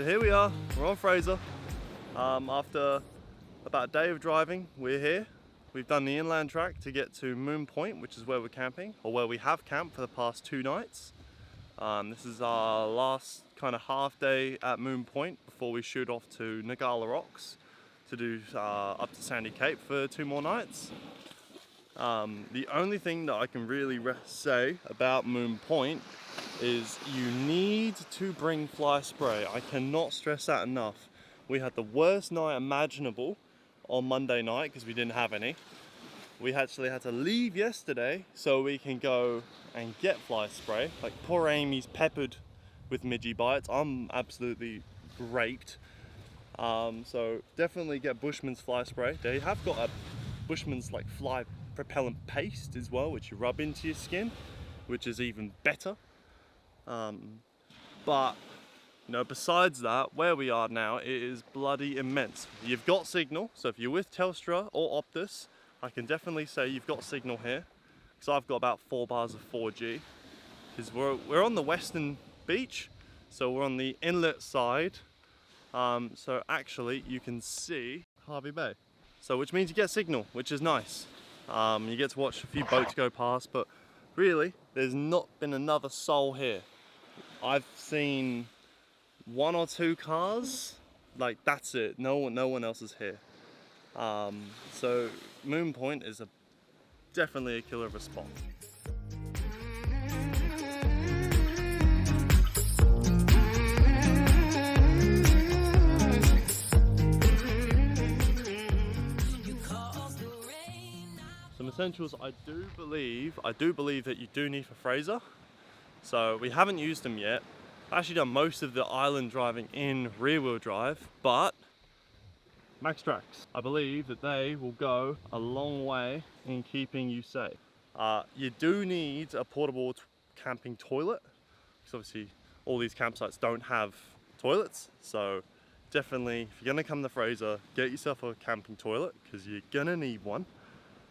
here we are, we're on Fraser. After about a day of driving, we're here. We've done the inland track to get to Moon Point, which is where we're camping, or where we have camped for the past 2 nights. This is our last kind of half day at Moon Point before we shoot off to Nagala Rocks to do up to Sandy Cape for 2 more nights. The only thing that I can really say about Moon Point is you need to bring fly spray. I cannot stress that enough. We had the worst night imaginable on Monday night because we didn't have any. We actually had to leave yesterday so we can go and get fly spray. Like, poor Amy's peppered with midgie bites. I'm absolutely raped. So definitely get Bushman's fly spray. They have got a Bushman's like fly propellant paste as well, which you rub into your skin, which is even better. But you know, besides that, where we are now, it is bloody immense. You've got signal, so if you're with Telstra or Optus, I can definitely say you've got signal here, because I've got about 4 bars of 4G. Because we're on the western beach, so we're on the inlet side. So actually, you can see Harvey Bay. So which means you get signal, which is nice. You get to watch a few boats go past, but really, there's not been another soul here. I've seen 1 or 2 cars, like that's it. No one else is here. So Moon Point is definitely a killer of a spot. Some essentials I do believe that you do need for Fraser. So we haven't used them yet. I've actually done most of the island driving in rear wheel drive, but Max Tracks, I believe that they will go a long way in keeping you safe. You do need a portable camping toilet, because obviously all these campsites don't have toilets. So definitely, if you're gonna come to Fraser, get yourself a camping toilet, because you're gonna need one.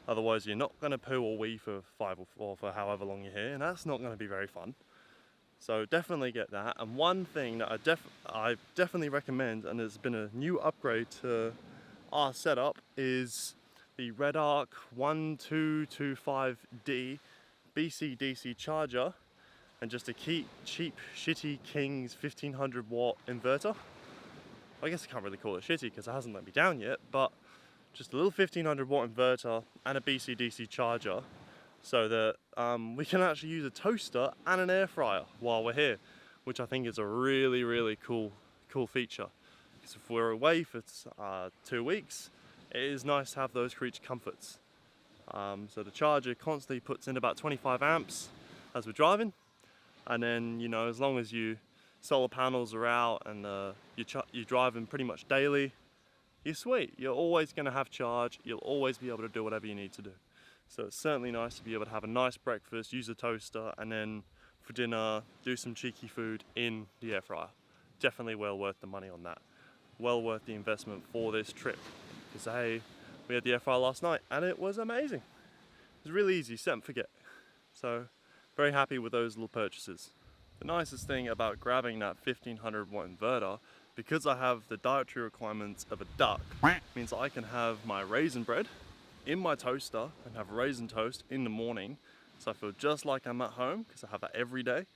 Otherwise, you're not gonna poo or wee for 5 or for however long you're here, and that's not gonna be very fun. So definitely get that. And one thing that I definitely recommend, and there's been a new upgrade to our setup, is the Red Arc 4WDing BC-DC charger, and just a cheap shitty King's 1500 watt inverter. I guess I can't really call it shitty because it hasn't let me down yet, but just a little 1500 watt inverter and a BC-DC charger, so that we can actually use a toaster and an air fryer while we're here, which I think is a really cool feature. Because if we're away for 2 weeks, it is nice to have those creature comforts. So the charger constantly puts in about 25 amps as we're driving, and then, you know, as long as your solar panels are out and you're driving pretty much daily, you're sweet. You're always going to have charge. You'll always be able to do whatever you need to do. So it's certainly nice to be able to have a nice breakfast, use a toaster, and then for dinner, do some cheeky food in the air fryer. Definitely well worth the money on that. Well worth the investment for this trip. Because hey, we had the air fryer last night and it was amazing. It was really easy, set and forget. So very happy with those little purchases. The nicest thing about grabbing that 1500 watt inverter, because I have the dietary requirements of a duck, means I can have my raisin bread in my toaster and have raisin toast in the morning. So I feel just like I'm at home, because I have that every day,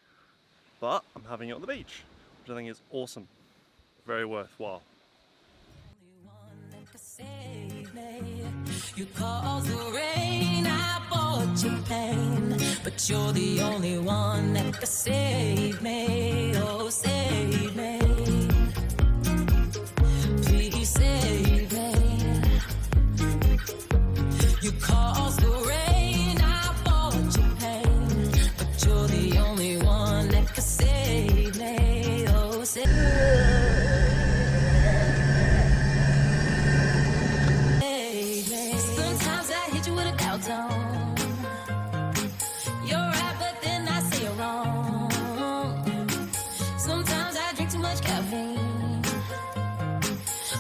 but I'm having it on the beach, which I think is awesome. Very worthwhile. You caused the rain, I bought you pain, but you're the only one that can save me. Oh, save me. Please save me. You caused the rain, I bought you pain, but you're the only one that can save me. Oh, save me. You're right, but then I say you're wrong. Sometimes I drink too much caffeine,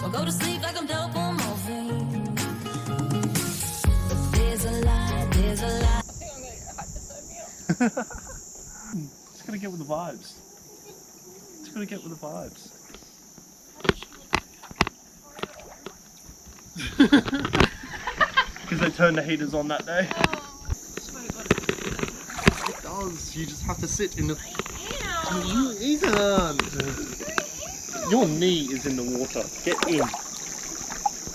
or go to sleep like I'm dope on morphine. But there's a lie, there's a lie. I think I'm gonna get hypothermia. Just gotta get with the vibes. Just gotta get with the vibes. Because they turned the heaters on that day. Oh, swear to God. It does. You just have to sit in the. Ew. You isn't. Your knee is in the water. Get in. I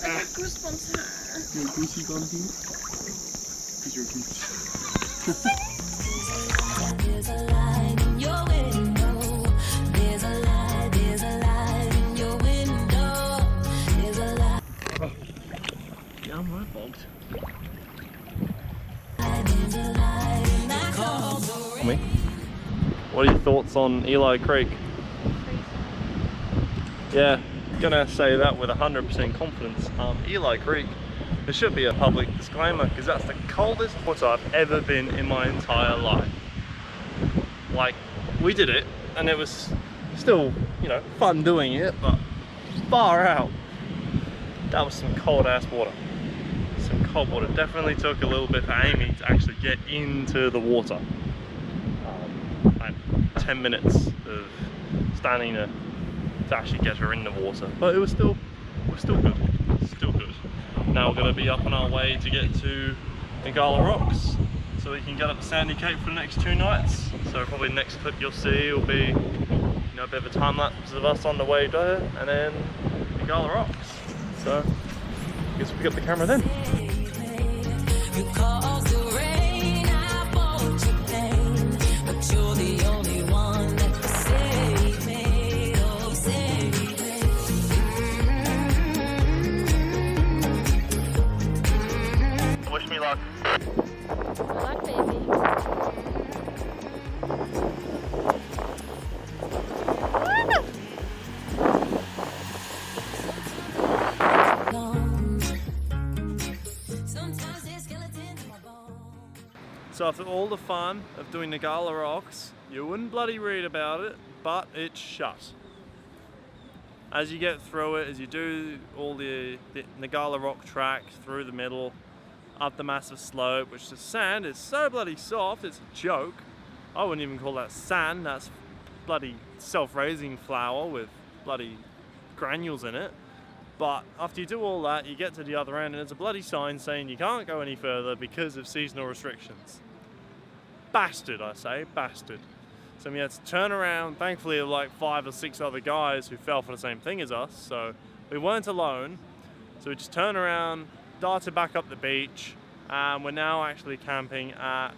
got goosebumps here. You're a goosey bumpy. Because you're a goose. There's a light in your window. There's a light in your window. There's a light Yeah, I'm right bogged. in that cold Me? What are your thoughts on Eli Creek? Yeah, gonna say that with 100% confidence. Eli Creek, there should be a public disclaimer because that's the coldest water I've ever been in my entire life. Like, we did it and it was still, you know, fun doing it, but far out. That was some cold ass water. Some cold water. Definitely took a little bit for Amy to actually get into the water. Like 10 minutes of standing to actually get her in the water, but it was still good. Still good. Now we're going to be up on our way to get to Ngala Rocks, so we can get up to Sandy Cape for the next 2 nights. So probably the next clip you'll see will be, you know, a bit of a time lapse of us on the way there, and then Ngala Rocks. So I guess we'll pick up the camera then. you cause the rain. I bought you pain, but you're the only one that can save me. Oh, save me. Wish me luck. Good luck, baby. Sometimes there's skeletons in my bones. So after all the fun of doing Ngala Rocks, you wouldn't bloody read about it, but it's shut. As you get through it, as you do all the Ngala Rock track through the middle, up the massive slope, which the sand is so bloody soft, it's a joke. I wouldn't even call that sand, that's bloody self-raising flour with bloody granules in it. But after you do all that, you get to the other end and there's a bloody sign saying you can't go any further because of seasonal restrictions. Bastard, I say, bastard. So we had to turn around. Thankfully, there were like 5 or 6 other guys who fell for the same thing as us, so we weren't alone. So we just turned around, darted back up the beach, and we're now actually camping at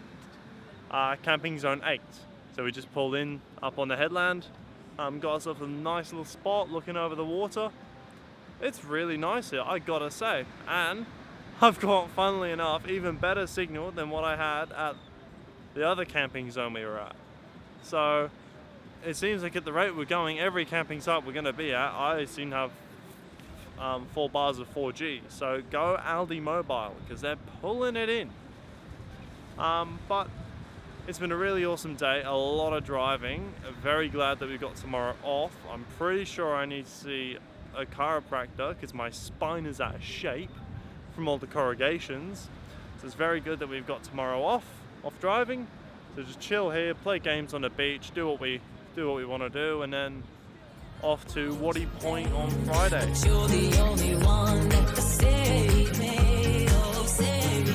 camping zone 8. So we just pulled in up on the headland, got ourselves a nice little spot looking over the water. It's really nice here, I gotta say, and I've got, funnily enough, even better signal than what I had at the other camping zone we were at. So it seems like at the rate we're going, every camping site we're going to be at, I seem to have 4 bars of 4G. So go Aldi Mobile, because they're pulling it in. But it's been a really awesome day, a lot of driving. Very glad that we've got tomorrow off. I'm pretty sure I need to see a chiropractor because my spine is out of shape from all the corrugations. So it's very good that we've got tomorrow off driving. So just chill here, play games on the beach, do what we want to do, and then off to 4WDing Point on Friday. You're the only one that can save me. Oh, save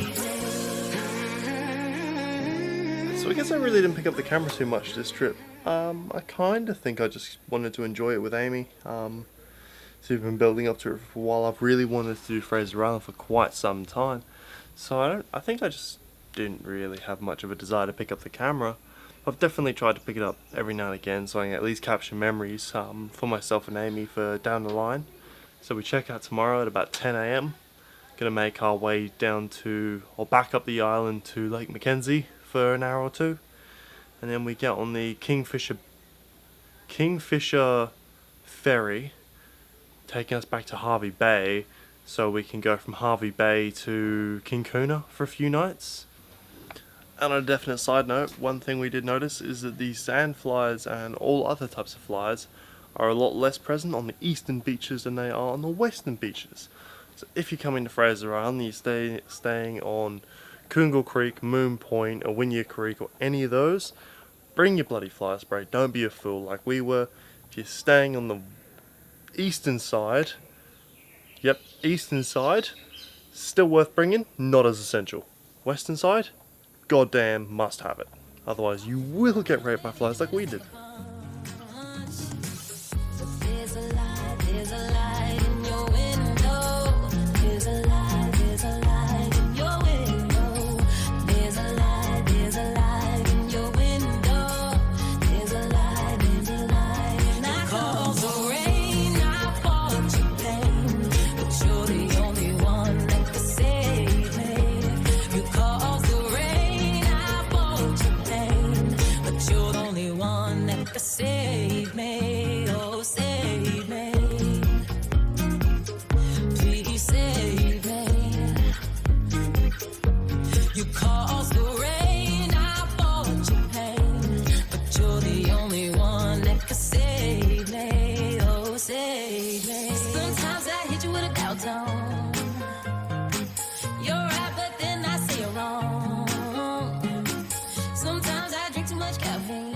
me. So I guess I really didn't pick up the camera too much this trip. I kind of think I just wanted to enjoy it with Amy. So we've been building up to it for a while. I've really wanted to do Fraser Island for quite some time. So I think I just didn't really have much of a desire to pick up the camera. I've definitely tried to pick it up every now and again so I can at least capture memories for myself and Amy for down the line. So we check out tomorrow at about 10 AM. Gonna make our way down to, or back up the island to Lake Mackenzie for an hour or 2. And then we get on the Kingfisher ferry, taking us back to Harvey Bay, so we can go from Harvey Bay to King Kuna for a few nights. And on a definite side note, one thing we did notice is that these sand flies and all other types of flies are a lot less present on the eastern beaches than they are on the western beaches. So if you come into Fraser Island and you're staying on Coongal Creek, Moon Point, or Wynyard Creek, or any of those, bring your bloody fly spray. Don't be a fool like we were. If you're staying on the eastern side, Yep, eastern side, still worth bringing, not as essential. Western side, goddamn must have it. Otherwise you will get raped by flies like we did. There's a light in your window. There's a light in your window. There's a light in your window. There's a light in I cause the rain, I bought you pain, but you're the only one that can save me. You cause the rain, I bought you pain, but you're the only one that can save me. Oh, save me. Please save me. You caused the rain, I bought you pain, but you're the only one that can save me. Oh, save me. Sometimes I hit you with a doubt tone. You're right, but then I say you're wrong. Sometimes I drink too much caffeine.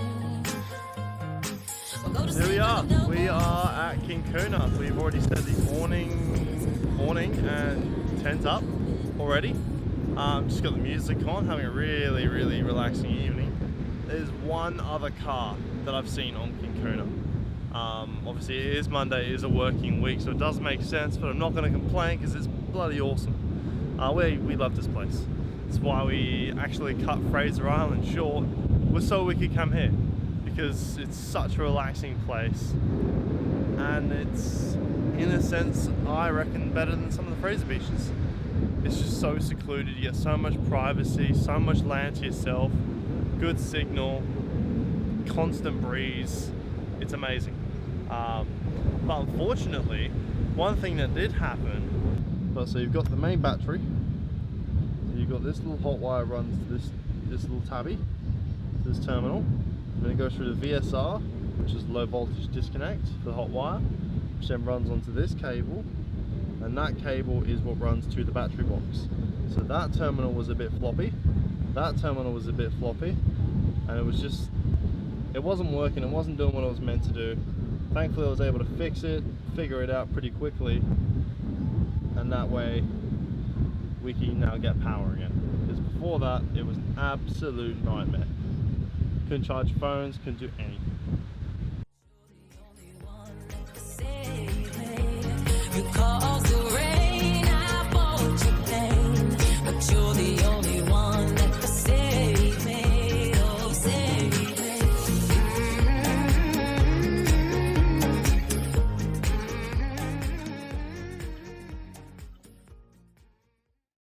Or go to Here we sleep are. with no We are at King Kuna. We've already set the awning and tent up already. Just got the music on, having a really, really relaxing evening. There's one other car that I've seen on King Kuna. Obviously it is Monday, it is a working week, so it does make sense, but I'm not going to complain because it's bloody awesome. We love this place. That's why we actually cut Fraser Island short, was so we could come here, because it's such a relaxing place, and it's, in a sense, I reckon better than some of the Fraser beaches. It's just so secluded, you get so much privacy, so much land to yourself, good signal, constant breeze, it's amazing. But unfortunately, one thing that did happen, so you've got the main battery, so you've got this little hot wire runs to this little tabby, to this terminal, then it goes through the VSR, which is low voltage disconnect for the hot wire, which then runs onto this cable, and that cable is what runs to the battery box. So that terminal was a bit floppy, that terminal was a bit floppy, and it wasn't working, it wasn't doing what it was meant to do. Thankfully I was able to fix it, figure it out pretty quickly, and that way we can now get power again. Because before that, it was an absolute nightmare. Couldn't charge phones, couldn't do anything. You caused